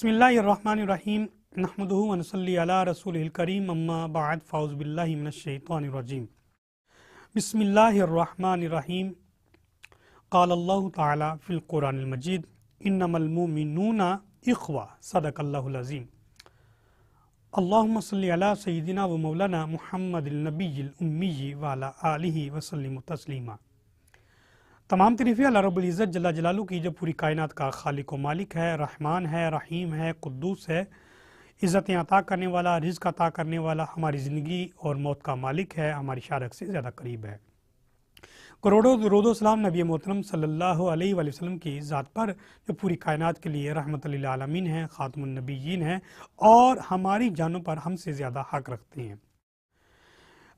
बिस्मिल्लाहिर्रहमानिर्रहीम नहमदुहु व नसल्ली अला रसूलिल करीम अम्मा बाद फ़ाउज़ु बिल्लाहि मिनश शैतानिर रजीम बिस्मिल्लाहिर्रहमानिर्रहीम क़ाल अल्लाहु तआला फ़िल क़ुरानिल मजीद इन्नमल मुमिनूना इख़्वा सदक़ल्लाहुल अज़ीम अल्लाहुम्मा सल्लि अला सय्यिदिना व मौलाना मुहम्मदिल नबिय्यिल उम्मी व अला आलिहि व सल्लिम तस्लीमा। तमाम तरीफ़े अल्लाह रब्बुल इज़्ज़त जल्ला जलालू की जो पूरी कायनात का खालिक व मालिक है, रहमान है, रहीम है, कुद्दूस है, इज़्ज़तें अता करने वाला, रिज़्क़ अता करने वाला, हमारी ज़िंदगी और मौत का मालिक है, हमारी शारक से ज़्यादा करीब है। करोड़ों दरूद सलाम नबी मोहतरम सल्लल्लाहु अलैहि वसल्लम की ज़ात पर जो पूरी कायनात के लिए रहमतुल लिल आलमीन है, ख़ातमुन नबिय्यीन है और हमारी जानों पर हमसे ज़्यादा हक़ रखते हैं।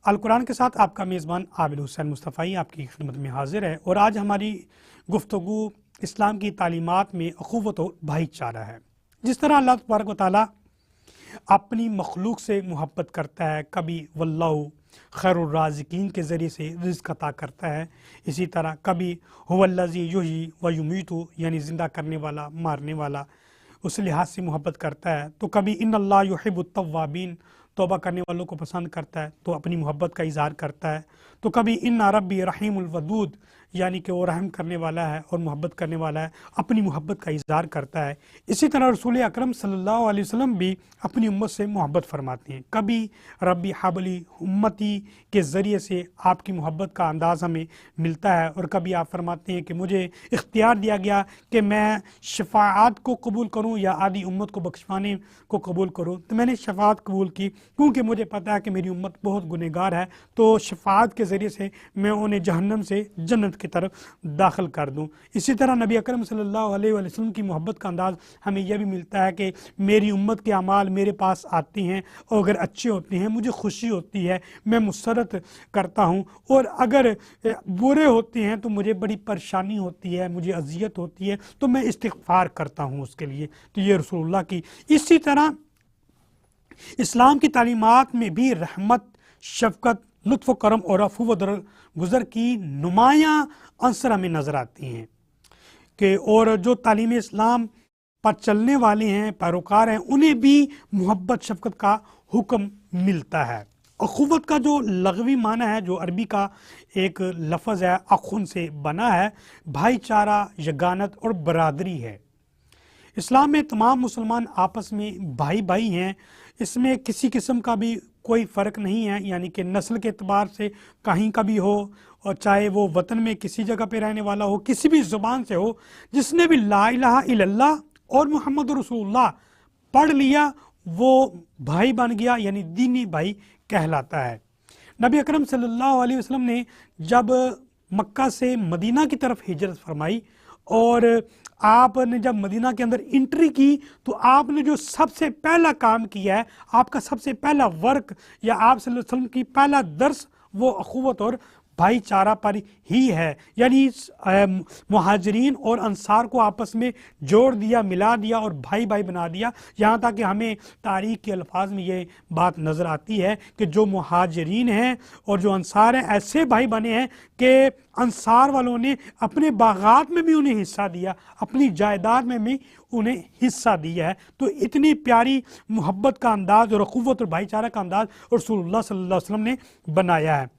अल कुरान के साथ आपका मेज़बान आबिद हुसैन मुस्तफ़ाई आपकी खिदमत में हाजिर है और आज हमारी गुफ्तगू इस्लाम की तालीमात में अख़ुवत और भाईचारा है। जिस तरह अल्लाह तबारक व तआला अपनी मखलूक से मोहब्बत करता है, कभी वल्लाहु खैरुर राज़िकीन के ज़रिए से रिज़्क़ अता करता है, इसी तरह कभी हुवल्लज़ी युहयी व युमीतु यानी ज़िंदा करने वाला, मारने वाला, उस लिहाज से मोहब्बत करता है। तो कभी इन्नल्लाह युहिब्बुत तव्वाबीन तौबा करने वालों को पसंद करता है, तो अपनी मोहब्बत का इज़हार करता है। तो कभी इन्ना रब्बी रहीमुल वदूद यानी कि वो रहम करने वाला है और मोहब्बत करने वाला है, अपनी मोहब्बत का इज़हार करता है। इसी तरह रसूल अकरम सल्लल्लाहु अलैहि वसल्लम भी अपनी उम्मत से मोहब्बत फरमाते हैं। कभी रब्बी हबली उम्मती के ज़रिए से आपकी मोहब्बत का अंदाज़ हमें मिलता है और कभी आप फरमाते हैं कि मुझे इख्तियार दिया गया कि मैं शफ़ाअत को कबूल करूँ या आदि उम्मत को बख्शवाने को कबूल करूँ, तो मैंने शफ़ाअत कबूल की क्योंकि मुझे पता है कि मेरी उम्मत बहुत गुनहगार है, तो शफ़ाअत के ज़रिए से मैं उन्हें जहन्नम से जन्नत की तरफ दाखिल कर दूं। इसी तरह नबी अकरम सल्लल्लाहु अलैहि वसल्लम की मोहब्बत का अंदाज़ हमें यह भी मिलता है कि मेरी उम्मत के अमाल मेरे पास आते हैं और अगर अच्छे होते हैं मुझे खुशी होती है, मैं मुसरत करता हूँ, और अगर बुरे होते हैं तो मुझे बड़ी परेशानी होती है, मुझे अजियत होती है, तो मैं इस्तिग़फ़ार करता हूँ उसके लिए। तो ये रसूलुल्लाह की इसी तरह इस्लाम की तालीमात में भी रहमत, शफ़क़त, लुत्फ़ व करम और अफ़ू व दरगुज़र की नुमायाँ अंसर हमें नज़र आती हैं कि और जो तालीम इस्लाम पर चलने वाले हैं, पैरोकार हैं, उन्हें भी मोहब्बत शफ़क़त का हुक्म मिलता है। अख़ुवत का जो लगवी माना है, जो अरबी का एक लफ्ज़ है, अख़ुन से बना है, भाईचारा, यगानत और बरादरी है। इस्लाम में तमाम मुसलमान आपस में भाई भाई हैं, इसमें किसी किस्म का भी कोई फ़र्क नहीं है, यानी कि नस्ल के एतबार से कहीं का भी हो, और चाहे वो वतन में किसी जगह पे रहने वाला हो, किसी भी ज़ुबान से हो, जिसने भी ला इलाहा इल्लल्लाह और मुहम्मद रसूलुल्लाह पढ़ लिया वो भाई बन गया, यानी दीनी भाई कहलाता है। नबी अकरम सल्लल्लाहु अलैहि वसल्लम ने जब मक्का से मदीना की तरफ हिजरत फरमाई और आपने जब मदीना के अंदर एंट्री की, तो आपने जो सबसे पहला काम किया है, आपका सबसे पहला वर्क या आप सल्लल्लाहु अलैहि वसल्लम की पहला दर्स वो अख़ुवत और भाईचारा पर ही है, यानी मुहाजिरीन और अंसार को आपस में जोड़ दिया, मिला दिया और भाई भाई बना दिया। यहाँ तक कि हमें तारीख़ के अल्फाज में ये बात नज़र आती है कि जो मुहाजिरीन हैं और जो अंसार हैं ऐसे भाई बने हैं कि अंसार वालों ने अपने बागात में भी उन्हें हिस्सा दिया, अपनी जायदाद में भी उन्हें हिस्सा दिया है। तो इतनी प्यारी मोहब्बत का अंदाज़ और अख़ुवत और भाईचारा का अंदाज़ रसूलुल्लाह सल्लल्लाहु अलैहि वसल्लम ने बनाया है।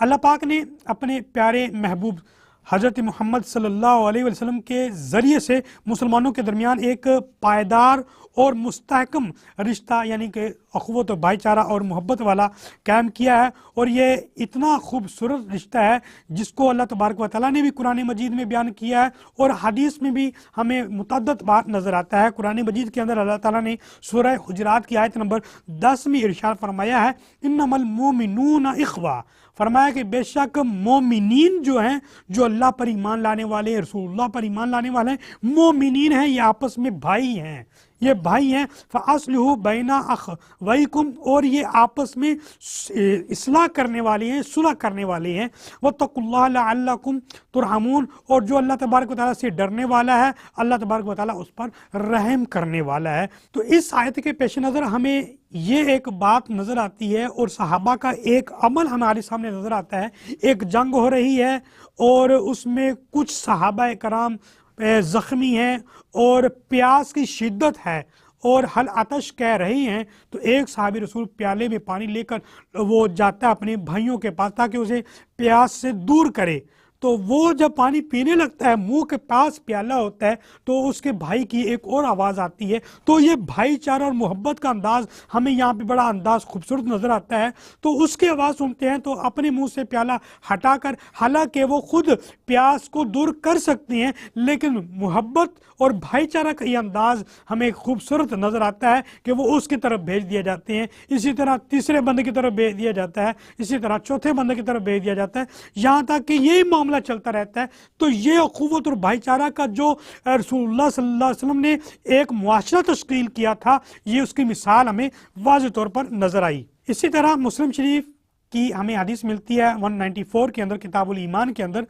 अल्लाह पाक ने अपने प्यारे महबूब हज़रत मोहम्मद सल्लल्लाहु अलैहि वसल्लम के ज़रिए से मुसलमानों के दरमियान एक पायदार और मुस्तहकम रिश्ता यानी कि अख़ुवत और भाईचारा और मोहब्बत वाला कायम किया है, और ये इतना खूबसूरत रिश्ता है जिसको अल्लाह तबारक व तआला ने भी कुरान मजीद में बयान किया है और हदीस में भी हमें मुतअद्दिद बात नज़र आता है। कुरान मजीद के अंदर अल्लाह ताला ने सूरह हुजरात की आयत नंबर 10 में इरशाद फरमाया है, इन्नमल मुमिनूना इख़्वा, फरमाया कि बेशक मोमिनीन जो हैं, जो अल्लाह पर ईमान लाने वाले हैं, रसूलुल्लाह पर ईमान लाने वाले हैं, मोमिनीन हैं, ये आपस में भाई हैं, ये भाई हैं। फ़अस्लिहू बैना अख़वैकुम, और ये आपस में इस्लाह करने वाले हैं, सुलह करने वाले हैं। वत्तक़ुल्लाह लअल्लकुम तुरहमून, और जो अल्लाह तबारक व तआला से डरने वाला है, अल्लाह तबारक व तआला उस पर रहम करने वाला है। तो इस आयत के पेश नज़र हमें ये एक बात नज़र आती है और सहाबा का एक अमल हमारे सामने नज़र आता है। एक जंग हो रही है और उसमें कुछ सहाबा कराम ज़ख्मी हैं और प्यास की शिद्दत है और हल आतश कह रही हैं, तो एक सहाबी रसूल प्याले में पानी लेकर वो जाता है अपने भाइयों के पास ताकि उसे प्यास से दूर करे। तो वो जब पानी पीने लगता है, मुंह के पास प्याला होता है, तो उसके भाई की एक और आवाज़ आती है। तो ये भाईचारा और मोहब्बत का अंदाज़ हमें यहाँ पे बड़ा अंदाज खूबसूरत नज़र आता है। तो उसकी आवाज़ सुनते हैं तो अपने मुंह से प्याला हटाकर, हालांकि वो खुद प्यास को दूर कर सकती हैं, लेकिन मोहब्बत और भाईचारा का ये अंदाज़ हमें खूबसूरत नज़र आता है कि वो उसकी तरफ भेज दिए जाते हैं। इसी तरह तीसरे बंदे की तरफ भेज दिया जाता है, इसी तरह चौथे बंदे की तरफ भेज दिया जाता है, यहाँ तक कि यही मामला चलता रहता है। तो ये अखुवत और भाईचारा का जो रसूलुल्लाह सल्लल्लाहु अलैहि वसल्लम ने एक मुआशरा तश्कील किया था, ये उसकी मिसाल हमें वाज़ेह तौर पर नज़र आई। इसी तरह मुस्लिम शरीफ की हमें हदीस मिलती है 194 के अंदर, किताबुल ईमान के अंदर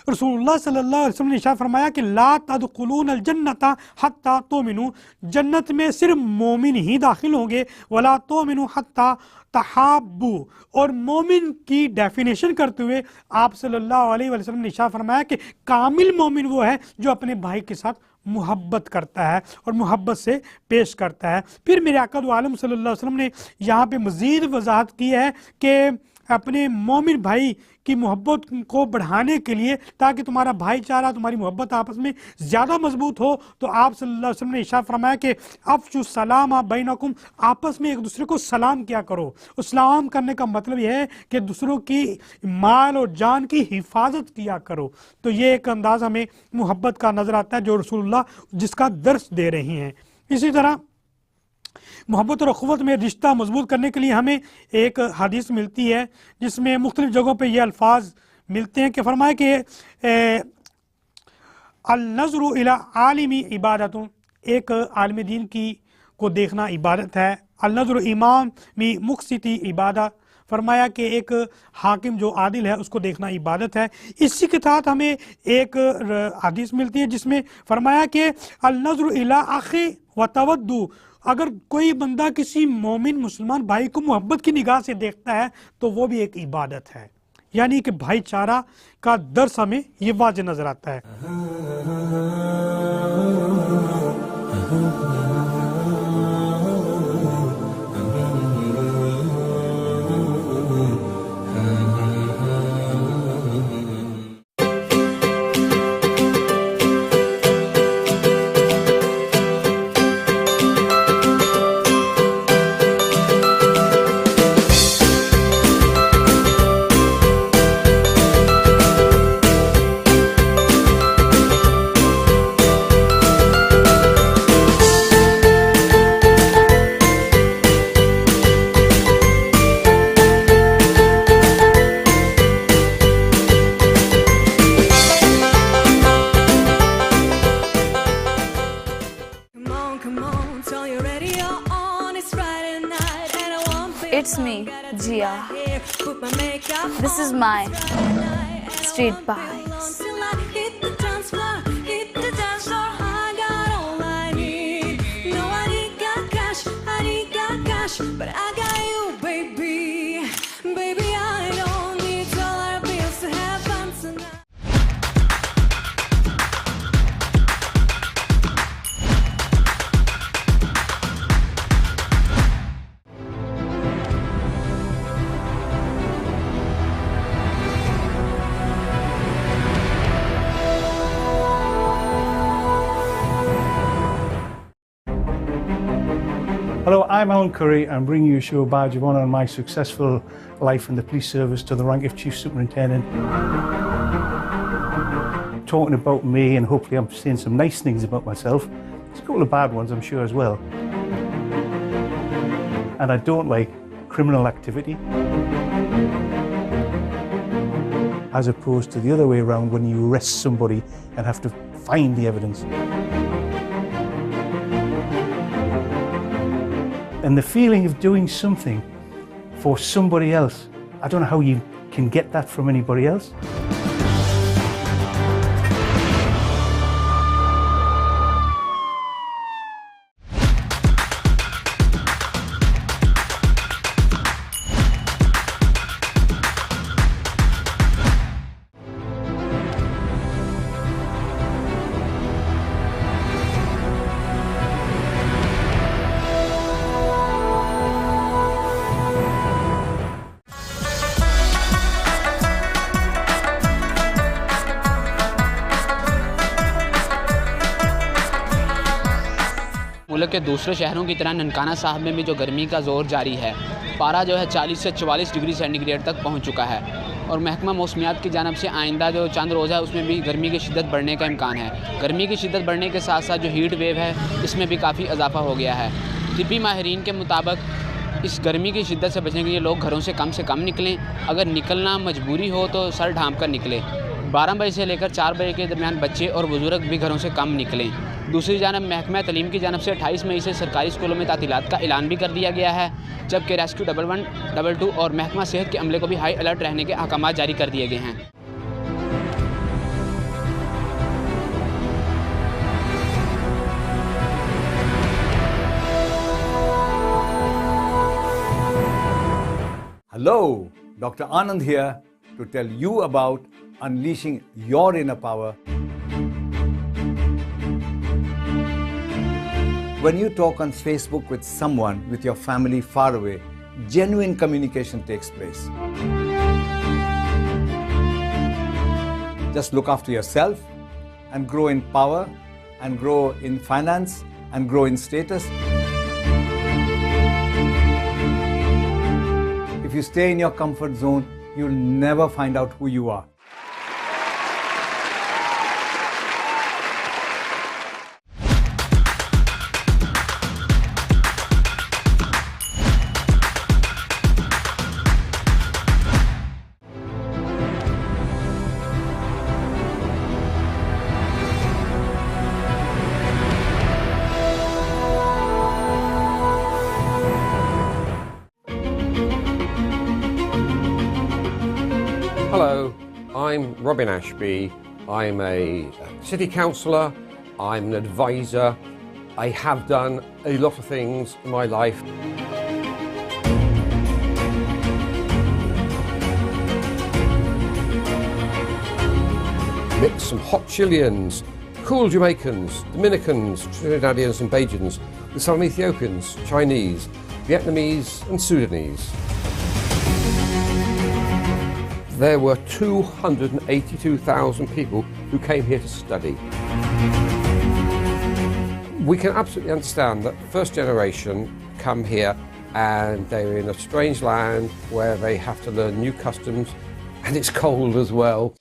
रसूलुल्लाह सल्लल्लाहु अलैहि वसल्लम ने इरशाद फरमाया कि ला तदखुलूनल जन्नता हत्ता तुमिनू, जन्नत में सिर्फ मोमिन ही दाखिल होंगे, वला तुमिनू हत्ता तहाब्बू, और मोमिन की डेफिनेशन करते हुए आप सल्लल्लाहु अलैहि वसल्लम ने इरशाद फरमाया कि कामिल मोमिन वो है जो अपने भाई के साथ मोहब्बत करता है और मोहब्बत से पेश करता है। फिर मेरे आका दो आलम सल्लल्लाहु अलैहि वसल्लम ने यहाँ पे मज़ीद वजाहत की है कि अपने मोमिन भाई की मोहब्बत को बढ़ाने के लिए, ताकि तुम्हारा भाईचारा, तुम्हारी मोहब्बत आपस में ज़्यादा मजबूत हो, तो आप सल्लल्लाहु अलैहि वसल्लम ने इरशाद फरमाया कि अफ़शु सलाम बैनकुम, आपस में एक दूसरे को सलाम किया करो। सलाम करने का मतलब यह है कि दूसरों की माल और जान की हिफाजत किया करो। तो ये एक अंदाज़ हमें मोहब्बत का नज़र आता है जो रसूलुल्लाह जिसका दर्स दे रही हैं। इसी तरह मोहब्बत और अखुवत में रिश्ता मजबूत करने के लिए हमें एक हदीस मिलती है जिसमें मुख्तलिफ जगहों पे ये अल्फाज मिलते हैं कि फरमाया कि अल नज़रु इला आलिमी इबादतुन, एक आलिम दीन की को देखना इबादत है। अल नज़रु इमाम मी मुक़सिती इबादत, फरमाया कि एक हाकिम जो आदिल है उसको देखना इबादत है। इसी के साथ हमें एक हदीस मिलती है जिसमें फरमाया कि अल नज़रु इला अखी व तवद्दु, अगर कोई बंदा किसी मोमिन मुसलमान भाई को मोहब्बत की निगाह से देखता है तो वो भी एक इबादत है। यानी कि भाईचारा का दर्स हमें ये वाज़ेह नजर आता है। It's me, Jia. This is my Street Vibes. But I got you, baby. Baby, I don't need dollar bills to have fun tonight. Hello, I'm Alan Curry. I'm bringing you a show badge of honour on my successful life in the police service to the rank of Chief Superintendent. Talking about me, and hopefully I'm saying some nice things about myself. There's a couple of bad ones, I'm sure, as well. And I don't like criminal activity. As opposed to the other way around, when you arrest somebody and have to find the evidence. And the feeling of doing something for somebody else, I don't know how you can get that from anybody else. मुल्क के दूसरे शहरों की तरह ननकाना साहब में भी जो गर्मी का ज़ोर जारी है, पारा जो है 40 से 44 डिग्री सेंटीग्रेड तक पहुंच चुका है और महकमा मौसमियात की जानब से आइंदा जो चंद रोज़ है उसमें भी गर्मी की शिद्दत बढ़ने का इम्कान है। गर्मी की शिद्दत बढ़ने के साथ साथ जो हीट वेव है इसमें भी काफ़ी इजाफा हो गया है। तिब्बी माहिरीन के मुताबिक इस गर्मी की शिद्दत से बचने के लिए लोग घरों से कम निकलें। अगर निकलना मजबूरी हो तो सर ढांप कर निकलें। 12 बजे से लेकर 4 बजे के दरमियान बच्चे और बुजुर्ग भी घरों से कम निकलें। दूसरी जानब महकमा तलीम की जानब से 28 मई से सरकारी स्कूलों में तातीलात का ऐलान भी कर दिया गया है, जबकि रेस्क्यू 1112 और महकमा सेहत के अमले को भी हाई अलर्ट रहने के अहकाम जारी कर दिए गए हैं। Hello, Dr. Anand here to tell you about unleashing your inner power. When you talk on Facebook with someone with your family far away, genuine communication takes place. Just look after yourself and grow in power and grow in finance and grow in status. If you stay in your comfort zone, you'll never find out who you are. Hello, I'm Robin Ashby. I'm a city councillor, I'm an advisor. I have done a lot of things in my life. Mix some hot Chileans, cool Jamaicans, Dominicans, Trinidadians and Bajans with some Ethiopians, Chinese, Vietnamese and Sudanese. There were 282,000 people who came here to study. We can absolutely understand that first generation come here and they're in a strange land where they have to learn new customs and it's cold as well.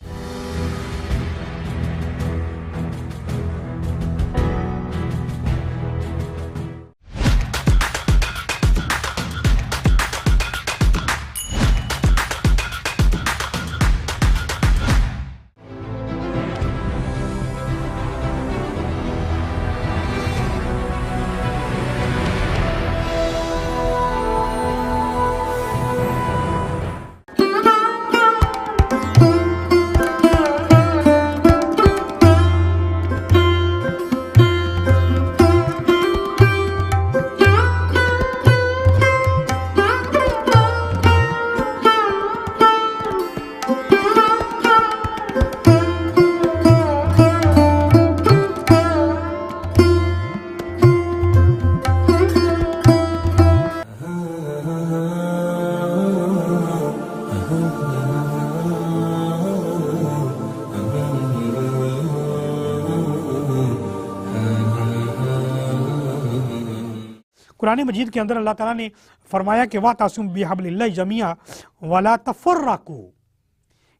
Quran मजीद के अंदर अल्लाह ताला ने फरमाया कि वा तासुम बिहब्लिल्लाहि जमिया वला तफर्रकू,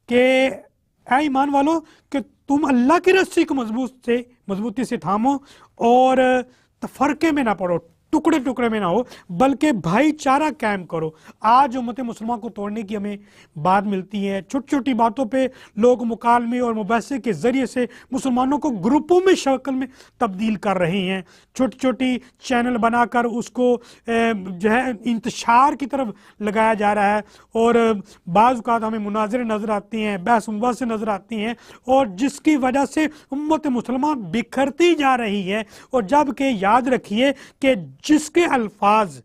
के ऐ ईमान वालो कि तुम अल्लाह की रस्सी को मजबूती से थामो और तफरके में ना पड़ो, टुकड़े टुकड़े में ना हो, बल्कि भाईचारा कायम करो। आज उम्मत मुसलमान को तोड़ने की हमें बात मिलती है। छोटी छोटी बातों पे लोग मुकालमे और मुबासे के ज़रिए से मुसलमानों को ग्रुपों में शक्ल में तब्दील कर रहे हैं। छोटी छोटी चैनल बनाकर उसको जो है इंतशार की तरफ लगाया जा रहा है और बाज़ औक़ात हमें मुनाज़रे नज़र आती हैं, बहस मुबासे नज़र आती हैं और जिसकी वजह से उम्मत मुसलमान बिखरती जा रही है। और जबकि याद रखिए कि जिसके अल्फाज,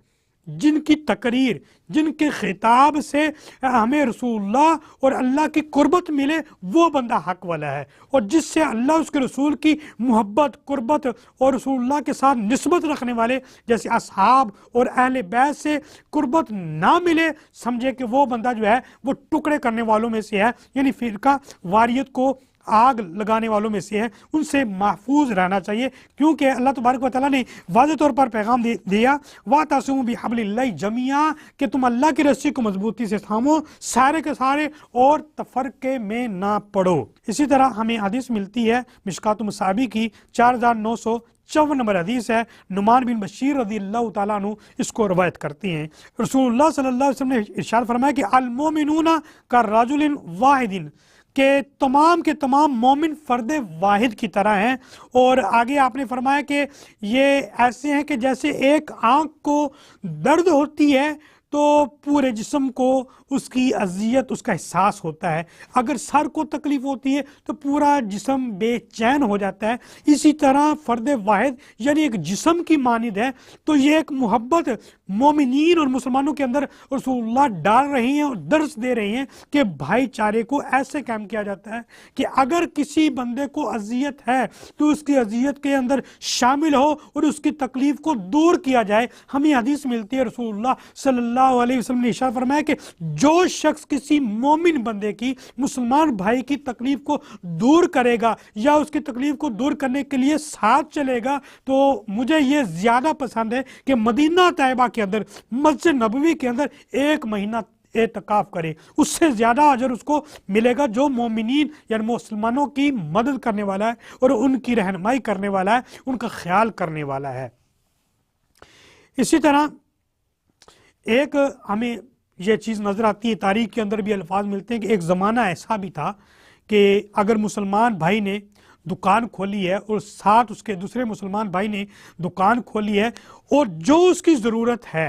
जिनकी तकरीर, जिनके खिताब से हमें रसूलुल्लाह और अल्लाह की कुर्बत मिले, वो बंदा हक वाला है। और जिससे अल्लाह उसके रसूल की मोहब्बत, कुर्बत और रसूलुल्लाह के साथ निस्बत रखने वाले जैसे असहाब और अहले बैत से कुर्बत ना मिले, समझे कि वो बंदा जो है वो टुकड़े करने वालों में से है, यानी फिरका वारियत को आग लगाने वालों में से है, उनसे महफूज रहना चाहिए, क्योंकि अल्लाह तबारक व तआला ने वाज़ेह तौर पर पैगाम दिया वातसिमू बिहब्लिल्लाहि जमीआ, कि तुम अल्लाह की रस्सी को मजबूती से थामो सारे के सारे और तफरके में ना पड़ो। इसी तरह हमें हदीस मिलती है मिशकात मुसाबी की 4954 नंबर हदीस है, नुमान बिन बशीर रज़ियल्लाहु ताला अन्हु इसको रवायत करती हैं। रसूलुल्लाह सल्लल्लाहु अलैहि वसल्लम ने इरशाद फरमाया कि अल मोमिनूना का रजुलिन वाहिदिन, के तमाम मोमिन फ़र्द वाहिद की तरह हैं। और आगे आपने फरमाया कि ये ऐसे हैं कि जैसे एक आँख को दर्द होती है तो पूरे जिस्म को उसकी अजियत, उसका एहसास होता है, अगर सर को तकलीफ होती है तो पूरा जिस्म बेचैन हो जाता है। इसी तरह फ़र्द वाहिद यानी एक जिस्म की मानिद है। तो ये एक मोहब्बत मोमिनीन और मुसलमानों के अंदर रसूलुल्लाह डाल रही हैं और दर्स दे रही हैं कि भाईचारे को ऐसे कायम किया जाता है कि अगर किसी बंदे को अजियत है तो उसकी अजियत के अंदर शामिल हो और उसकी तकलीफ को दूर किया जाए। हमें हदीस मिलती है रसूलुल्लाह सल्लल्लाहु अलैहि वसल्लम ने इरशाद फरमाया कि जो शख्स किसी मोमिन बंदे की, मुसलमान भाई की तकलीफ को दूर करेगा या उसकी तकलीफ को दूर करने के लिए साथ चलेगा, तो मुझे ये ज़्यादा पसंद है कि मदीना तैयबा के अंदर, मस्जिद नबवी के अंदर 1 महीना एतकाफ करे, उससे ज़्यादा अजर उसको मिलेगा जो मोमिनीन यानी मुसलमानों की मदद करने वाला है और उनकी रहनुमाई करने वाला है, उनका ख्याल करने वाला है। इसी तरह एक हमें यह चीज़ नज़र आती है, तारीख के अंदर भी अल्फाज मिलते हैं कि एक ज़माना ऐसा भी था कि अगर मुसलमान भाई ने दुकान खोली है और साथ उसके दूसरे मुसलमान भाई ने दुकान खोली है और जो उसकी ज़रूरत है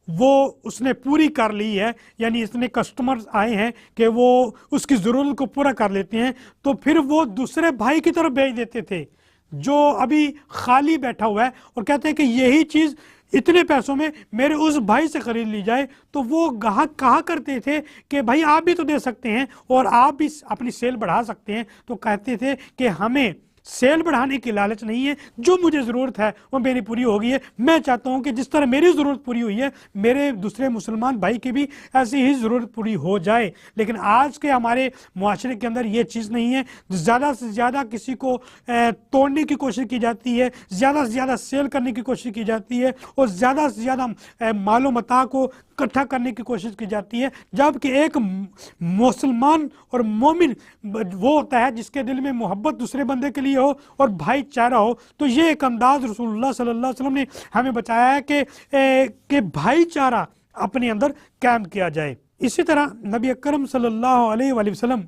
वो उसने पूरी कर ली है, यानी इतने कस्टमर्स आए हैं कि वो उसकी ज़रूरत को पूरा कर लेते हैं, तो फिर वो दूसरे भाई की तरफ भेज देते थे जो अभी खाली बैठा हुआ है और कहते हैं कि यही चीज़ इतने पैसों में मेरे उस भाई से ख़रीद ली जाए। तो वो ग्राहक कहा करते थे कि भाई आप भी तो दे सकते हैं और आप भी अपनी सेल बढ़ा सकते हैं। तो कहते थे कि हमें सेल बढ़ाने की लालच नहीं है, जो मुझे ज़रूरत है वो मेरी पूरी हो गई है। मैं चाहता हूँ कि जिस तरह मेरी ज़रूरत पूरी हुई है मेरे दूसरे मुसलमान भाई की भी ऐसी ही ज़रूरत पूरी हो जाए। लेकिन आज के हमारे मुआशरे के अंदर ये चीज़ नहीं है, ज़्यादा से ज़्यादा किसी को तोड़ने की कोशिश की जाती है, ज़्यादा से ज़्यादा सेल करने की कोशिश की जाती है और ज़्यादा से ज़्यादा मालो मता को इकट्ठा करने की कोशिश की जाती है। जबकि एक मुसलमान और मोमिन वो होता है जिसके दिल में मोहब्बत दूसरे बंदे के लिए हो और भाईचारा हो। तो ये एक अंदाज रसूलुल्लाह सल्लल्लाहु अलैहि वसल्लम ने हमें बताया है कि भाईचारा अपने अंदर कायम किया जाए। इसी तरह नबी अकरम सल्लल्लाहु अलैहि वसल्लम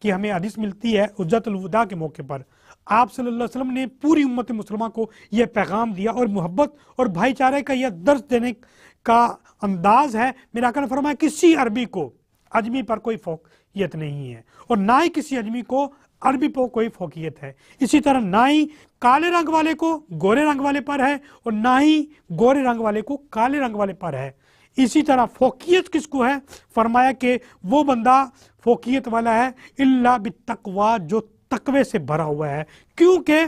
की हमें हदीस मिलती है हुज्जतुल वदा के मौके पर। आप सल्लल्लाहु अलैहि वसल्लम ने पूरी उम्मत मुसलमान को यह पैगाम दिया और मोहब्बत और भाईचारे का यह दर्स देने का अंदाज है। मेरा आका ने फरमाया किसी अरबी को अजमी पर कोई फोकियत नहीं है और ना ही किसी अजमी को अरबी पर कोई फोकियत है। इसी तरह ना ही काले रंग वाले को गोरे रंग वाले पर है और ना ही गोरे रंग वाले को काले रंग वाले पर है। इसी तरह फोकियत किसको है? फरमाया कि वो बंदा फोकियत वाला है इल्ला बित्तक़वा, जो तकवे से भरा हुआ है। क्योंकि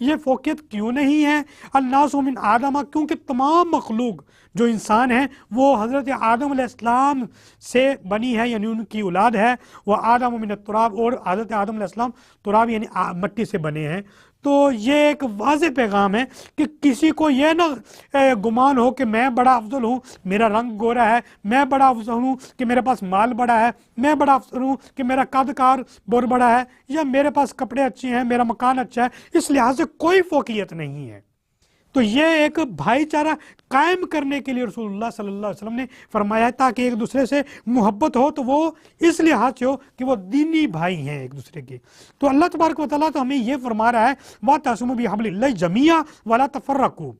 ये फोकियत क्यों नहीं है? अन्नासु मिन आदम, क्योंकि तमाम मखलूक जो इंसान है वो हज़रत आदम अलैहिस्सलाम से बनी है, यानी उनकी औलाद है। वह आदम मिन तुराब, और हज़रत आदम अलैहिस्सलाम तुराब यानी मट्टी से बने हैं। तो ये एक वाज़ेह पैगाम है कि किसी को यह ना गुमान हो कि मैं बड़ा अफजल हूँ, मेरा रंग गोरा है, मैं बड़ा अफजल हूँ कि मेरे पास माल बड़ा है, मैं बड़ा अफजल हूँ कि मेरा कदकार बहुत बड़ा है, या मेरे पास कपड़े अच्छे हैं, मेरा मकान अच्छा है। इस लिहाज से कोई फोकियत नहीं है। तो ये एक भाईचारा कायम करने के लिए रसूलुल्लाह सल्लल्लाहु अलैहि वसल्लम ने फरमाया है, ताकि एक दूसरे से मोहब्बत हो तो वो इस लिहाज से हो कि वो दीनी भाई हैं एक दूसरे के। तो अल्लाह तबारक व तआला तो हमें ये फरमा रहा है वातसिमू बिहब्लिल्लाहि जमीआ वला तफर्रकू,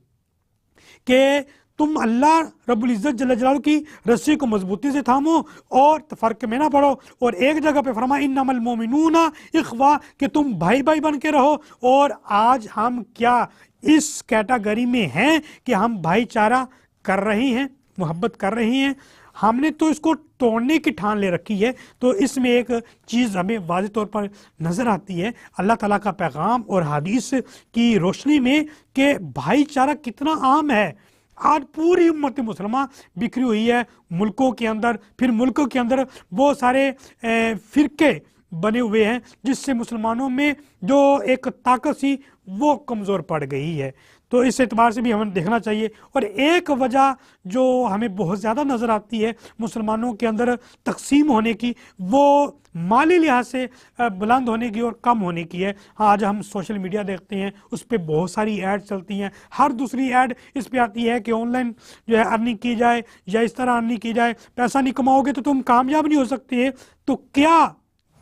कि तुम अल्लाह रब्बुल इज़्ज़त जल्ल जलालहू की रस्सी को मजबूती से थामो और तफर्क में ना पड़ो। और एक जगह पे फरमाया इन्नमल मोमिनूना इख्वा, कि तुम भाई भाई बन के रहो। और आज हम क्या इस कैटेगरी में हैं कि हम भाईचारा कर रहे हैं, मोहब्बत कर रहे हैं? हमने तो इसको तोड़ने की ठान ले रखी है। तो इसमें एक चीज़ हमें वाज़ेह तौर पर नज़र आती है अल्लाह ताला का पैगाम और हदीस की रोशनी में कि भाईचारा कितना आम है। आज पूरी उम्मत मुसलमान बिखरी हुई है मुल्कों के अंदर, फिर मुल्कों के अंदर बहुत सारे फ़िरके बने हुए हैं, जिससे मुसलमानों में जो एक ताकत थी वो कमज़ोर पड़ गई है। तो इस एतबार से भी हमें देखना चाहिए। और एक वजह जो हमें बहुत ज़्यादा नज़र आती है मुसलमानों के अंदर तकसीम होने की, वो माली लिहाज से बुलंद होने की और कम होने की है। हाँ, आज हम सोशल मीडिया देखते हैं, उस पर बहुत सारी ऐड चलती हैं, हर दूसरी ऐड इस पे आती है कि ऑनलाइन जो है अर्निंग की जाए या इस तरह अर्निंग की जाए, पैसा नहीं कमाओगे तो तुम कामयाब नहीं हो सकते। तो क्या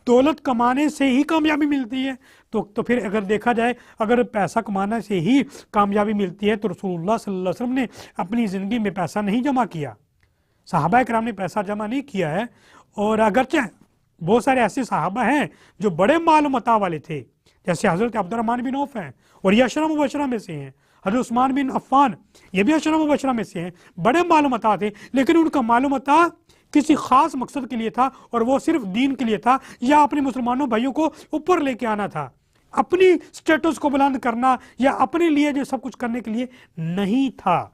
दौलत कमाने से ही कामयाबी मिलती है? तो फिर अगर देखा जाए, अगर पैसा कमाने से ही कामयाबी मिलती है तो रसूलुल्लाह सल्लल्लाहु अलैहि वसल्लम ने अपनी ज़िंदगी में पैसा नहीं जमा किया, सहाबा किराम ने पैसा जमा नहीं किया है। और अगरचे बहुत सारे ऐसे सहाबा हैं जो बड़े माल मता वाले थे, जैसे हज़रत अब्दुर्रहमान बिन औफ हैं और ये अशरा मुबशरा में से हैं। हज़रत उस्मान बिन अफ़्फ़ान ये भी अशरा मुबशरा में से हैं, बड़े माल मता थे, लेकिन उनका माल मता किसी ख़ास मकसद के लिए था और वो सिर्फ दीन के लिए था, या अपने मुसलमानों भाइयों को ऊपर लेके आना था, अपनी स्टेटस को बुलंद करना या अपने लिए जो सब कुछ करने के लिए नहीं था।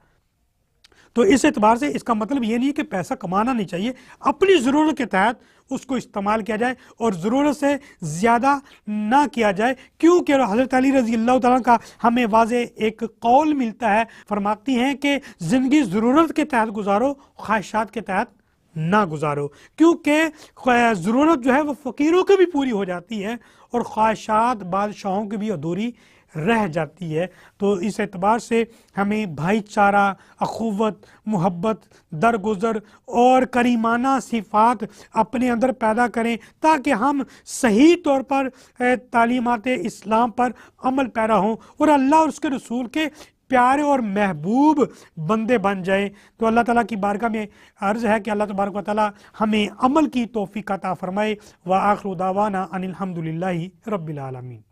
तो इस एतबार से इसका मतलब ये नहीं कि पैसा कमाना नहीं चाहिए, अपनी ज़रूरत के तहत उसको इस्तेमाल किया जाए और ज़रूरत से ज़्यादा ना किया जाए। क्योंकि हज़रत अली रज़ी अल्लाह तआला का हमें वाज़े एक कौल मिलता है, फरमाती हैं कि ज़िंदगी ज़रूरत के तहत गुजारो, ख्वाहिशात के तहत ना गुजारो। क्योंकि ज़रूरत जो है वो फ़कीरों की भी पूरी हो जाती है और ख्वाहिशात बादशाहों की भी अधूरी रह जाती है। तो इस एतबार से हमें भाईचारा, अखुवत, मोहब्बत, दरगुजर और करीमाना सिफ़ात अपने अंदर पैदा करें, ताकि हम सही तौर पर तालीमात इस्लाम पर अमल पैरा हों और अल्लाह और उसके रसूल के प्यारे और महबूब बंदे बन जाए। तो अल्लाह ताला की बारगाह में अर्ज़ है कि अल्लाह तबारक व तआला हमें अमल की तौफ़ीक़ अता फ़रमाए। व आखिरु दावाना अनिल हम्दुलिल्लाहि रब्बिल आलमीन।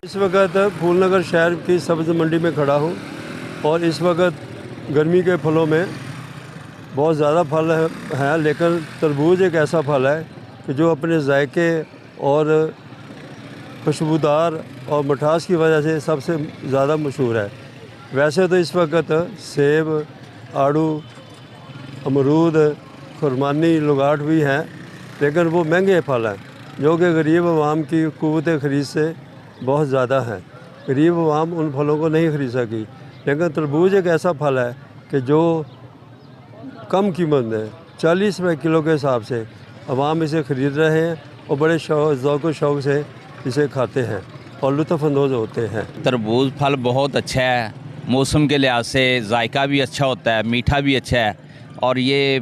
इस वक्त फूलनगर शहर की सब्ज़ मंडी में खड़ा हूँ और इस वक्त गर्मी के फलों में बहुत ज़्यादा फल हैं, लेकिन तरबूज एक ऐसा फल है कि जो अपने जायके और खुशबूदार और मिठास की वजह से सबसे ज़्यादा मशहूर है। वैसे तो इस वक्त सेब, आड़ू, अमरूद, खुरमानी, लुगाट भी हैं, लेकिन वो महंगे फल हैं जो कि गरीब अवाम की क़ुव्वत ख़रीद से बहुत ज़्यादा हैं। गरीब अवाम उन फलों को नहीं ख़रीद सकी। लेकिन तरबूज एक ऐसा फल है कि जो कम कीमत में 40 रुपये किलो के हिसाब से अवाम इसे ख़रीद रहे हैं और बड़े ज़ौक़ व शौक़ से इसे खाते हैं और लुत्फ़ अंदोज़ होते हैं। तरबूज फल बहुत अच्छा है, मौसम के लिहाज से जायका भी अच्छा होता है, मीठा भी अच्छा है और ये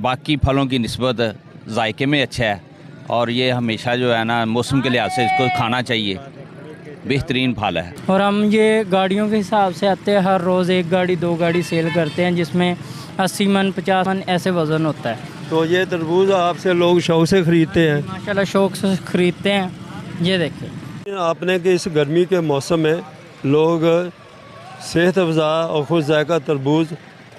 बाकी फलों की निस्बत जायके में अच्छा है और ये हमेशा जो है ना मौसम के लिहाज से इसको खाना चाहिए, बेहतरीन फल है। और हम ये गाड़ियों के हिसाब से आते हैं, हर रोज़ 1 गाड़ी 2 गाड़ी सेल करते हैं जिसमें 80 मन 50 मन ऐसे वज़न होता है। तो ये तरबूज आपसे लोग शौक़ से ख़रीदते हैं? माशाल्लाह शौक़ से ख़रीदते हैं। ये देखिए आपने कि इस गर्मी के मौसम में लोग सेहत अफ़ज़ा और खुश जायका तरबूज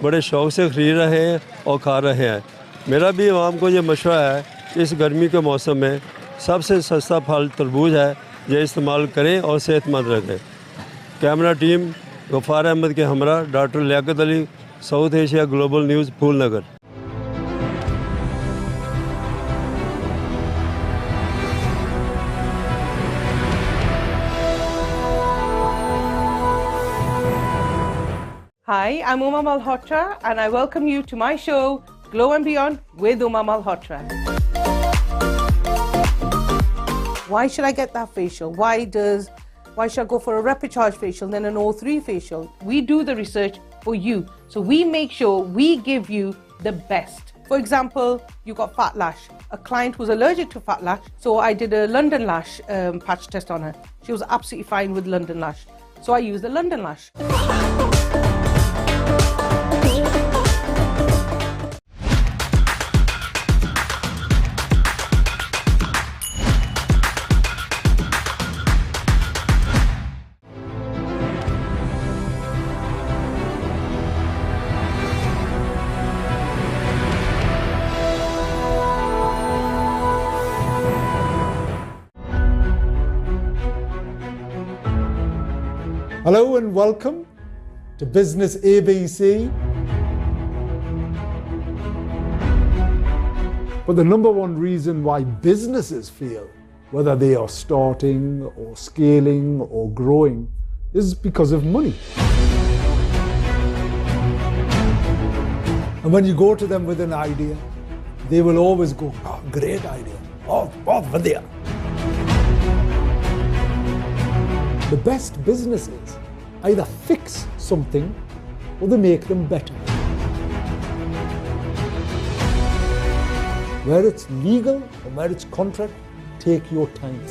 बड़े शौक़ से ख़रीद रहे हैं और खा रहे हैं। मेरा भी आवाम को ये मशवरा है कि इस गर्मी के मौसम में सबसे सस्ता फल तरबूज है, ये इस्तेमाल करें और सेहतमंद रखें। कैमरा टीम गफ़ार अहमद के हमरा doctor Liaquat Ali, South Asia global news, Phoolnagar. Hi, I'm Uma Malhotra and I welcome you to my show Glow and Beyond with Uma Malhotra. Why should I get that facial? Why should I go for a Repicharge facial then an O3 facial? We do the research for you. So we make sure we give you the best. For example, you got fat lash. A client was allergic to fat lash, so I did a London Lash patch test on her. She was absolutely fine with London Lash. So I used the London Lash. Hello and welcome to Business ABC. But the number one reason why businesses fail, whether they are starting or scaling or growing, is because of money. And when you go to them with an idea, they will always go, "Oh, great idea. Oh, vadya." The best businesses either fix something or they make them better. Where it's legal or where it's contract, take your time.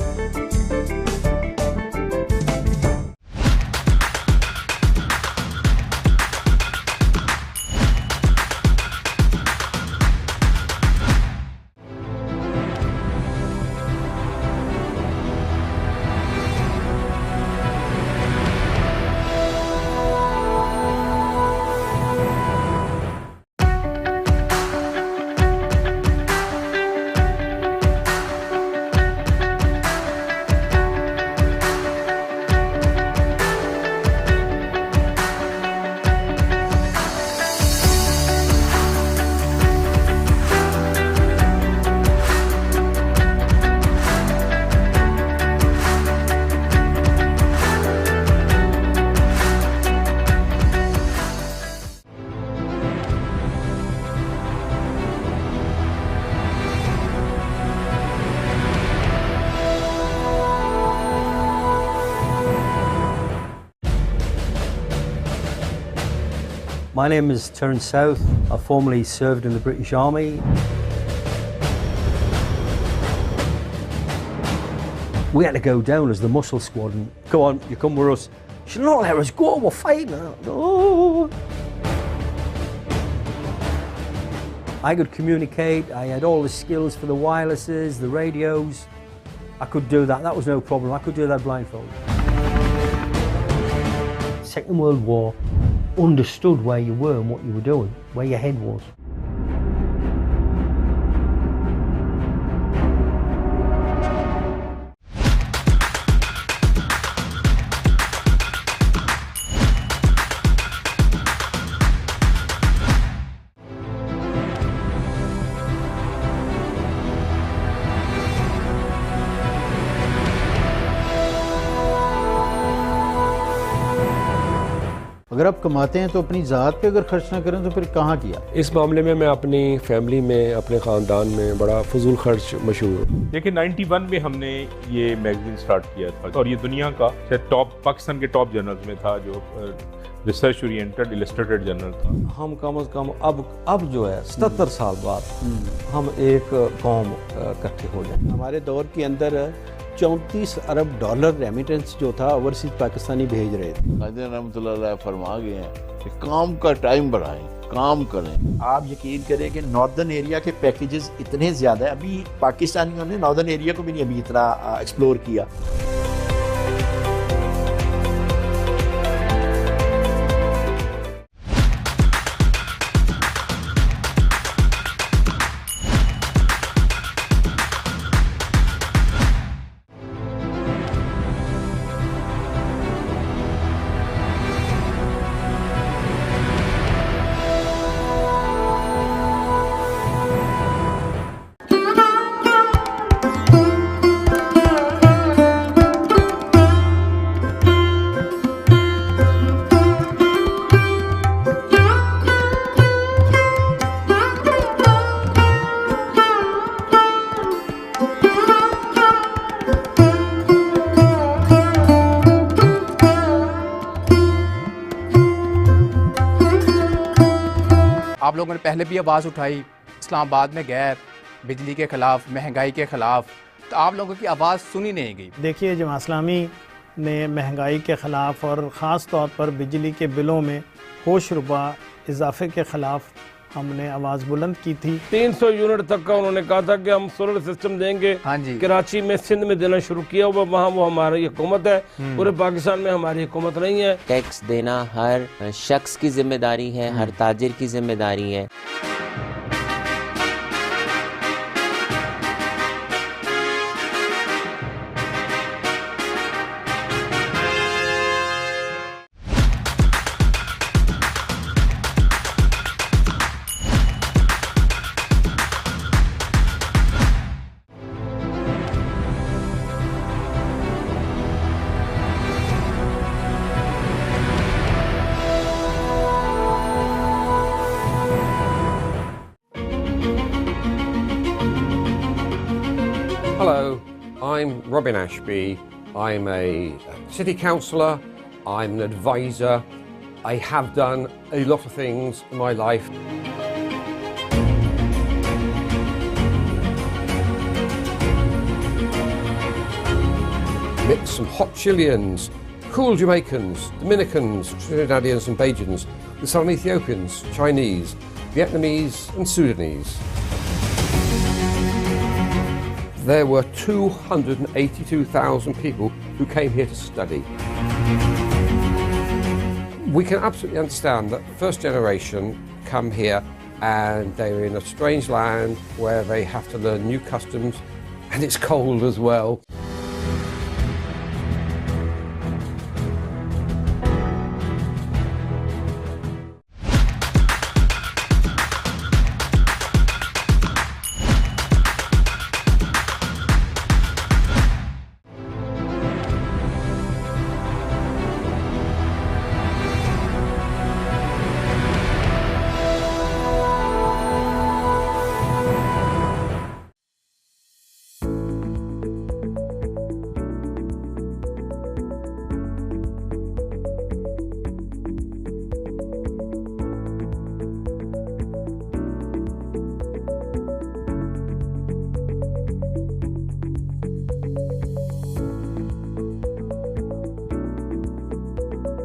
My name is Terence South. I formerly served in the British Army. We had to go down as the muscle squad and go on, you come with us. She said, "No, let us go, we're fighting." Oh. I could communicate, I had all the skills for the wirelesses, the radios. I could do that, that was no problem. I could do that blindfold. Second World War, understood where you were and what you were doing, where your head was. अगर आप कमाते हैं तो अपनी ज़ात पे अगर खर्च ना करें तो फिर कहाँ किया? इस मामले में मैं अपनी फैमिली में, अपने ख़ानदान में बड़ा फजूल खर्च मशहूर हूँ। देखिए 91 में हमने ये मैगजीन स्टार्ट किया था और ये दुनिया का टॉप, पाकिस्तान के टॉप जर्नल्स में था, जो रिसर्च ओरिएंटेड इलस्ट्रेटेड जर्नल था। हम कम से कम अब जो है 77 साल बाद हम एक कौम इकट्ठे हो जाए। हमारे दौर के अंदर 34 अरब डॉलर रेमिटेंस जो था ओवरसीज पाकिस्तानी भेज रहे थे। कादिर रहमतुल्लाह अलैह फरमा गए हैं कि काम का टाइम बढ़ाएं, काम करें। आप यकीन करें कि नॉर्दर्न एरिया के पैकेजेस इतने ज़्यादा है, अभी पाकिस्तानियों ने नॉर्दर्न एरिया को भी नहीं अभी इतना एक्सप्लोर किया। आप लोगों ने पहले भी आवाज़ उठाई, इस्लामाबाद में गए बिजली के ख़िलाफ़, महंगाई के ख़िलाफ़, तो आप लोगों की आवाज़ सुनी नहीं गई। देखिए, जमात इस्लामी ने महंगाई के ख़िलाफ़ और ख़ास तौर पर बिजली के बिलों में होश रुबा इजाफे के ख़िलाफ़ हमने आवाज़ बुलंद की थी। 300 यूनिट तक का उन्होंने कहा था कि हम सोलर सिस्टम देंगे। हाँ जी। कराची में, सिंध में देना शुरू किया, वहाँ वो हमारी हुकूमत है, पूरे पाकिस्तान में हमारी हुकूमत नहीं है। टैक्स देना हर शख्स की जिम्मेदारी है, हर ताजिर की जिम्मेदारी है। Hello, I'm Robin Ashby. I'm a city councillor, I'm an advisor. I have done a lot of things in my life. Met some hot Chileans, cool Jamaicans, Dominicans, Trinidadians and Bajans, with some Ethiopians, Chinese, Vietnamese and Sudanese. There were 282,000 people who came here to study. We can absolutely understand that first generation come here and they're in a strange land where they have to learn new customs and it's cold as well.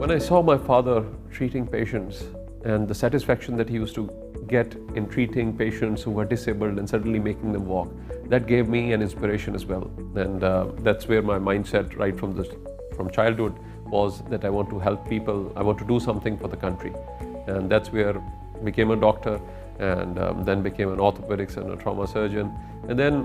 When I saw my father treating patients and the satisfaction that he used to get in treating patients who were disabled and suddenly making them walk, that gave me an inspiration as well. And that's where my mindset right from childhood was that I want to help people, I want to do something for the country. And that's where I became a doctor and then became an orthopedics and a trauma surgeon. And then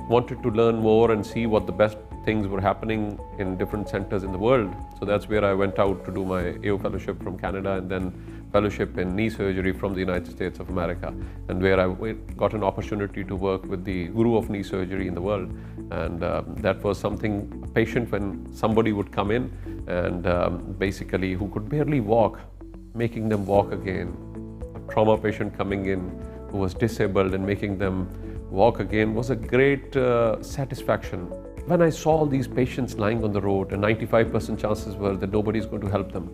wanted to learn more and see what the best things were happening in different centers in the world. So that's where I went out to do my AO fellowship from Canada and then fellowship in knee surgery from the United States of America, and where I got an opportunity to work with the guru of knee surgery in the world. And that was something, a patient, when somebody would come in and basically who could barely walk, making them walk again. A trauma patient coming in who was disabled and making them walk again was a great satisfaction. When I saw all these patients lying on the road, and 95% chances were that nobody's going to help them.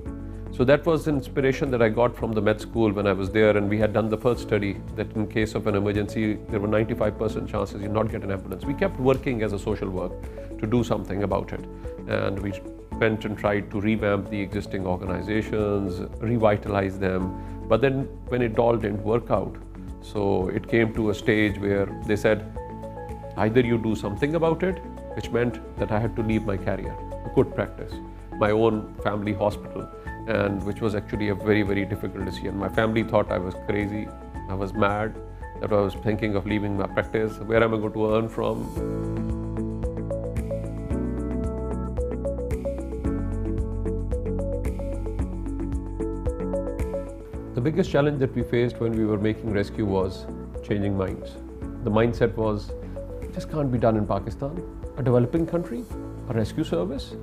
So that was the inspiration that I got from the med school when I was there, and we had done the first study that in case of an emergency, there were 95% chances you not get an ambulance. We kept working as a social work to do something about it. And we went and tried to revamp the existing organizations, revitalize them. But then when it all didn't work out, so it came to a stage where they said, either you do something about it, which meant that I had to leave my career, a good practice, my own family hospital, and which was actually a very, very difficult decision. My family thought I was crazy, I was mad, that I was thinking of leaving my practice. Where am I going to earn from? The biggest challenge that we faced when we were making rescue was changing minds. The mindset was, this can't be done in Pakistan, a developing country, a rescue service,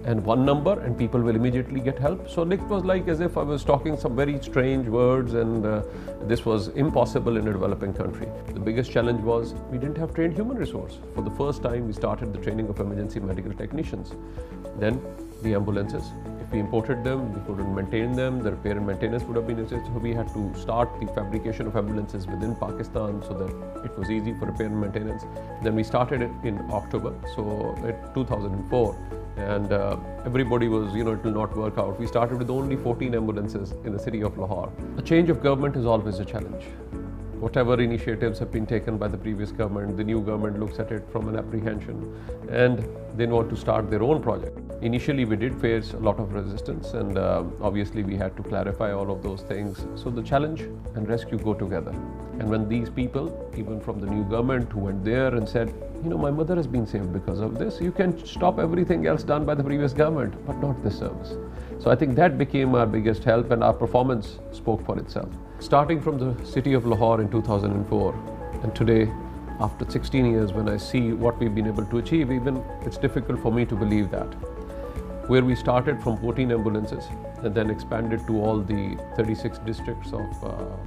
and one number and people will immediately get help. So it was like as if I was talking some very strange words, and this was impossible in a developing country. The biggest challenge was we didn't have trained human resource. For the first time, we started the training of emergency medical technicians. Then the ambulances. If we imported them, we couldn't maintain them, the repair and maintenance would have been necessary. So we had to start the fabrication of ambulances within Pakistan so that it was easy for repair and maintenance. Then we started it in October, so 2004. And everybody was, it will not work out. We started with only 14 ambulances in the city of Lahore. A change of government is always a challenge. Whatever initiatives have been taken by the previous government, the new government looks at it from an apprehension, and they want to start their own project. Initially, we did face a lot of resistance, and obviously we had to clarify all of those things. So the challenge and rescue go together. And when these people, even from the new government, who went there and said, my mother has been saved because of this, you can stop everything else done by the previous government, but not this service. So I think that became our biggest help, and our performance spoke for itself. Starting from the city of Lahore in 2004, and today, after 16 years, when I see what we've been able to achieve, even it's difficult for me to believe that. Where we started from 14 ambulances and then expanded to all the 36 districts of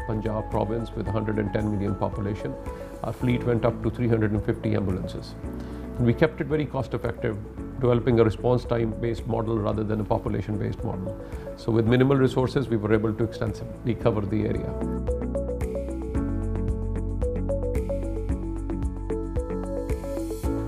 Punjab province with 110 million population, our fleet went up to 350 ambulances. And we kept it very cost effective, developing a response time based model rather than a population based model. So with minimal resources, we were able to extensively cover the area.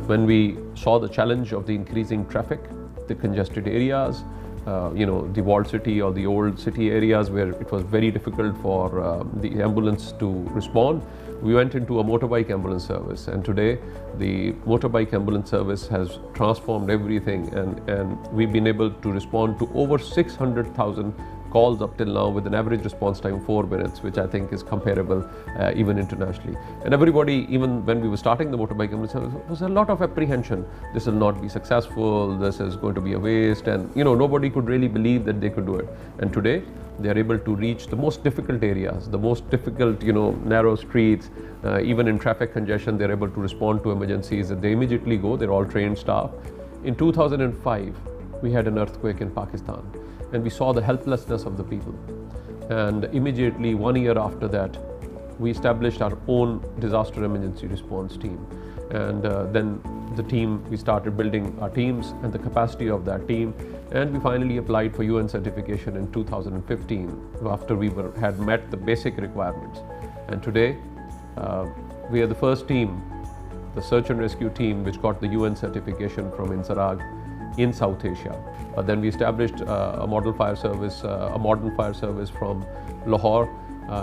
When we saw the challenge of the increasing traffic, the congested areas, the walled city or the old city areas where it was very difficult for the ambulance to respond, we went into a motorbike ambulance service, and today the motorbike ambulance service has transformed everything, and we've been able to respond to over 600,000 calls up till now with an average response time of 4 minutes, which I think is comparable even internationally. And everybody, even when we were starting the motorbike ambulance service, was a lot of apprehension. This will not be successful, this is going to be a waste, and nobody could really believe that they could do it. And today, they are able to reach the most difficult areas, the most difficult, narrow streets, even in traffic congestion, they're able to respond to emergencies, and they immediately go, they're all trained staff. In 2005, we had an earthquake in Pakistan, and we saw the helplessness of the people. And immediately, 1 year after that, we established our own disaster emergency response team. And then the team, we started building our teams and the capacity of that team. And we finally applied for UN certification in 2015 after we had met the basic requirements. And today, we are the first team, the search and rescue team, which got the UN certification from INSARAG in South Asia. Then we established a model fire service, a modern fire service from Lahore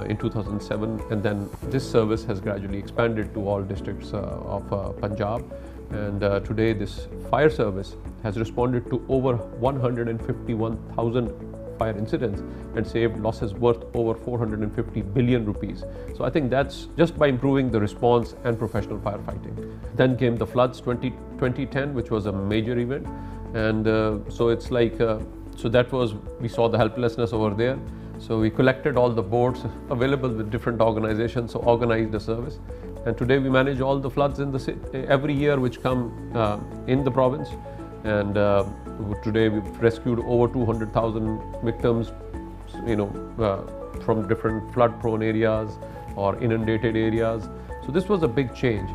in 2007, and then this service has gradually expanded to all districts of Punjab. And today this fire service has responded to over 151,000 fire incidents and saved losses worth over 450 billion rupees. So I think that's just by improving the response and professional firefighting. Then came the floods 2010, which was a major event. And so it's like, so that was, we saw the helplessness over there. So we collected all the boats available with different organizations, so organized the service. And today we manage all the floods in the city every year which come in the province. And today we've rescued over 200,000 victims, from different flood-prone areas or inundated areas. So this was a big change.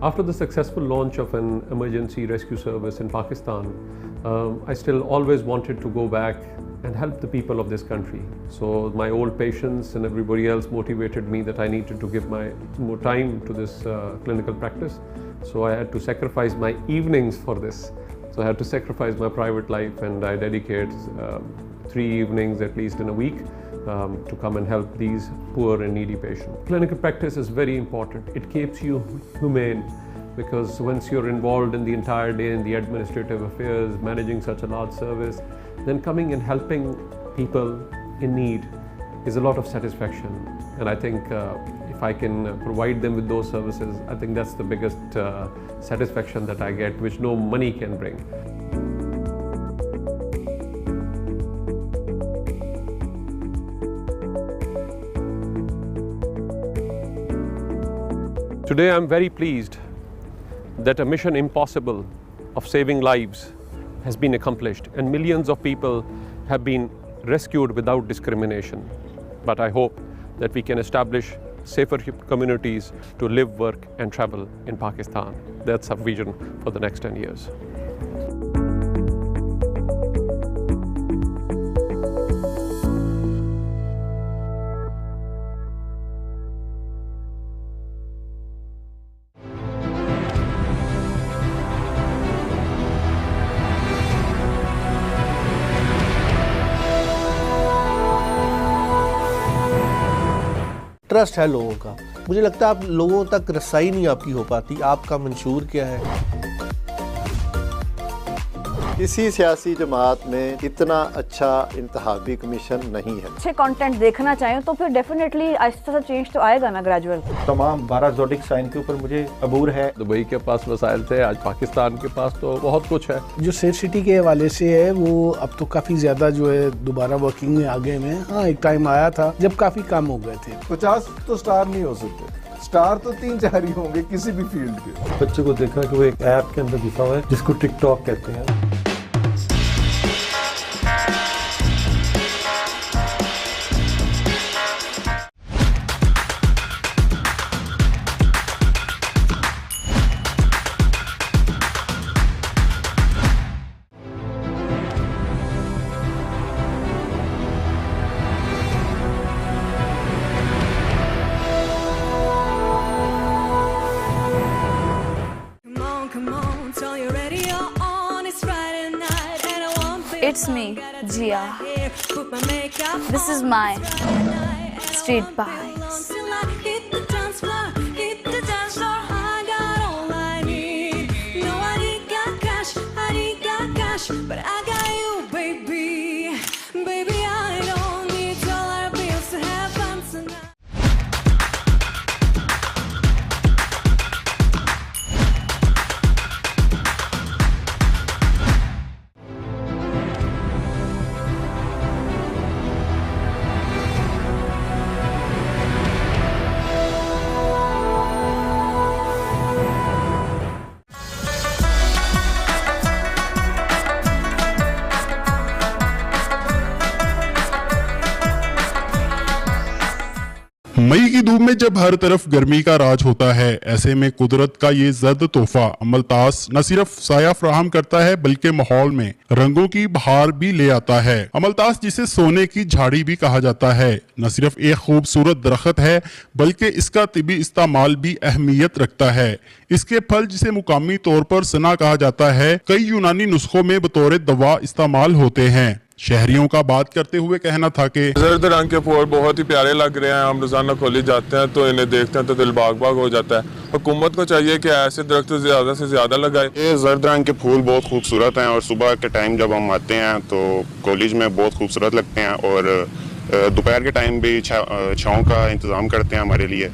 After the successful launch of an emergency rescue service in Pakistan, I still always wanted to go back and help the people of this country. So my old patients and everybody else motivated me that I needed to give more time to this clinical practice. So I had to sacrifice my evenings for this. So I had to sacrifice my private life, and I dedicate 3 evenings at least in a week to come and help these poor and needy patients. Clinical practice is very important. It keeps you humane, because once you're involved in the entire day in the administrative affairs, managing such a large service, then coming and helping people in need is a lot of satisfaction. And I think if I can provide them with those services, I think that's the biggest satisfaction that I get, which no money can bring. Today I'm very pleased that a mission impossible of saving lives has been accomplished, and millions of people have been rescued without discrimination. But I hope that we can establish safer communities to live, work and travel in Pakistan. That's our vision for the next 10 years. Trust है लोगों का। मुझे लगता है आप लोगों तक रसाई नहीं आपकी हो पाती। आपका मंशूर क्या है? किसी सियासी जमात में इतना अच्छा इंतखाबी कमीशन नहीं है। अच्छे कंटेंट देखना चाहें तो फिर डेफिनेटली ऐसा चेंज तो आएगा ना ग्रेजुअल। तमाम 12 ज़ोडिक साइन के ऊपर मुझे अबूर है। दुबई के पास वसाइल थे, आज पाकिस्तान के पास तो बहुत कुछ है। जो सेफ सिटी के हवाले से है वो अब तो काफ़ी ज़्यादा जो है दोबारा वर्किंग में आ गए हैं। हाँ, एक टाइम आया था जब काफ़ी कम हो गए थे। 50 तो स्टार नहीं हो सकते, स्टार तो 3-4 ही होंगे किसी भी फील्ड के। बच्चे को देखा कि वो एक ऐप के अंदर घुसा हुआ है जिसको टिकटॉक कहते हैं। It's me, Jia. This is my Street Vibes. But I got you, baby. Baby, I don't need dollar bills to have fun tonight. मई की धूप में जब हर तरफ गर्मी का राज होता है, ऐसे में कुदरत का ये जर्द तोहफा अमलतास न सिर्फ साया फराहम करता है बल्कि माहौल में रंगों की बहार भी ले आता है। अमलतास, जिसे सोने की झाड़ी भी कहा जाता है, न सिर्फ एक खूबसूरत दरख्त है बल्कि इसका तिबी इस्तेमाल भी अहमियत रखता है। इसके फल, जिसे मुकामी तौर पर सना कहा जाता है, कई यूनानी नुस्खों में बतौर दवा इस्तेमाल होते हैं। शहरियों का बात करते हुए कहना था कि जर्द रंग के फूल बहुत ही प्यारे लग रहे हैं। हम रोजाना खोली जाते हैं तो इन्हें देखते हैं तो दिल बाग बाग हो जाता है। हुकूमत को चाहिए कि ऐसे दरख्त ज्यादा से ज्यादा लगाए। ये जर्द रंग के फूल बहुत खूबसूरत हैं और सुबह के टाइम जब हम आते हैं तो कॉलेज में बहुत खूबसूरत लगते हैं और दोपहर के टाइम भी छाँव का इंतज़ाम करते हैं हमारे लिए।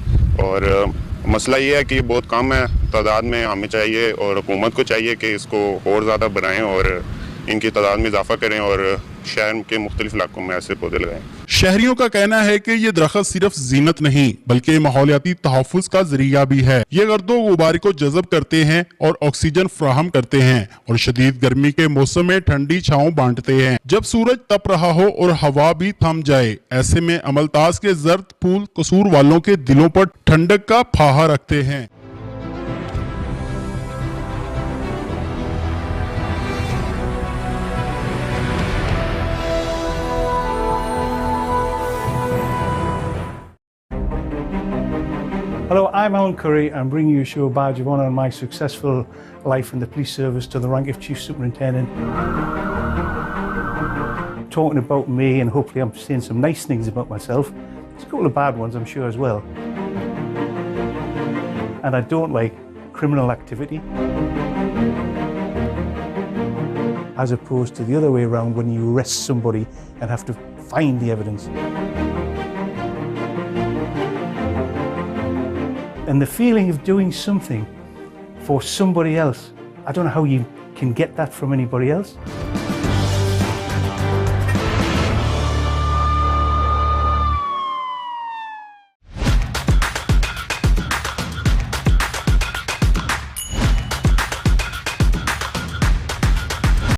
और मसला ये है कि बहुत कम है तादाद में हमें चाहिए और हुकूमत को चाहिए कि इसको और ज़्यादा बढ़ाएं और इनकी तादाद में इजाफा करें और शहर के मुख्तलिफ इलाकों में ऐसे पौधे लगाएं। शहरियों का कहना है कि ये दरख्त सिर्फ जीनत नहीं बल्कि माहौलियाती तहफ़्फ़ुज़ का जरिया भी है। ये गर्दो गुबार को जज़ब करते हैं और ऑक्सीजन फराहम करते हैं और शदीद गर्मी के मौसम में ठंडी छांव बांटते हैं। जब सूरज तप रहा हो और हवा भी थम जाए, ऐसे में अमलतास के जर्द फूल कसूर वालों के दिलों पर ठंडक का फाहा रखते हैं। Hello, I'm Alan Curry. I'm bringing you a show badge of honour on my successful life in the police service to the rank of Chief Superintendent. Talking about me, and hopefully I'm saying some nice things about myself. There's a couple of bad ones, I'm sure, as well. And I don't like criminal activity. As opposed to the other way around, when you arrest somebody and have to find the evidence. And the feeling of doing something for somebody else, I don't know how you can get that from anybody else.